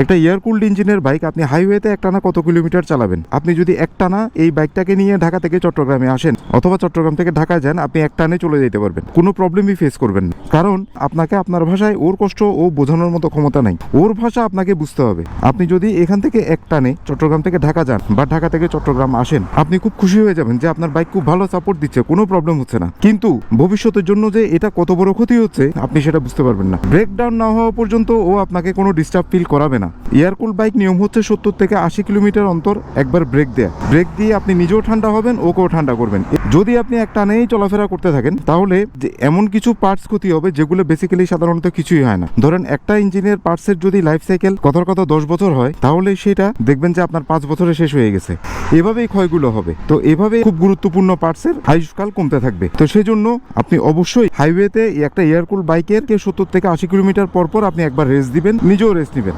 একটা air cooled ইঞ্জিনের bike আপনি হাইওয়েতে একটানা কত কিলোমিটার চালাবেন? আপনি যদি একটানা এই বাইকটাকে নিয়ে ঢাকা থেকে চট্টগ্রামে আসেন অথবা চট্টগ্রাম থেকে ঢাকা যান, আপনি একটানে চলে যেতে পারবেন, কোনো প্রবলেমই ফেস করবেন না। কারণ আপনাকে আপনার ভাষায় ওর কষ্ট ও বোঝানোর মতো ক্ষমতা নাই, ওর ভাষা আপনাকে বুঝতে হবে। আপনি যদি এখান থেকে একটানে চট্টগ্রাম থেকে ঢাকা যান বা ঢাকা থেকে চট্টগ্রাম আসেন, আপনি খুব খুশি হয়ে যাবেন যে আপনার বাইক খুব ভালো সাপোর্ট দিচ্ছে, কোনো প্রবলেম হচ্ছে না। কিন্তু ভবিষ্যতের জন্য যে এটা কত বড় ক্ষতি হচ্ছে আপনি সেটা বুঝতে পারবেন না। ব্রেকডাউন না হওয়া পর্যন্ত ও আপনাকে কোনো ডিস্টার্ব ফিল করাবে না। এয়ারকুল বাইক নিয়ম হচ্ছে 70 থেকে 80 কিলোমিটার অন্তর একবার ব্রেক দেয়া। ব্রেক দিয়ে আপনি নিজেও ঠান্ডা হবেন, ওকেও ঠান্ডা করবেন। যদি আপনি একটানেই চলাফেরা করতে থাকেন তাহলে যে এমন কিছু পার্টস ক্ষতি হবে যেগুলো বেসিক্যালি সাধারণত কিছুই হয় না। ধরেন একটা ইঞ্জিনের পার্টসের যদি লাইফ সাইকেল কথার কথা 10 বছর হয়, তাহলে সেটা দেখবেন যে আপনার 5 বছরে শেষ হয়ে গেছে। এভাবেই ক্ষয়গুলো হবে। তো এভাবে খুব গুরুত্বপূর্ণ পার্টসের আয়ুষ্কাল কমতে থাকবে। তো সেই জন্য আপনি অবশ্যই হাইওয়েতে একটা এয়ারকুল বাইকের 70 থেকে 80 কিলোমিটার পর পর আপনি একবার রেস্ট দিবেন, নিজেও রেস্ট নেবেন।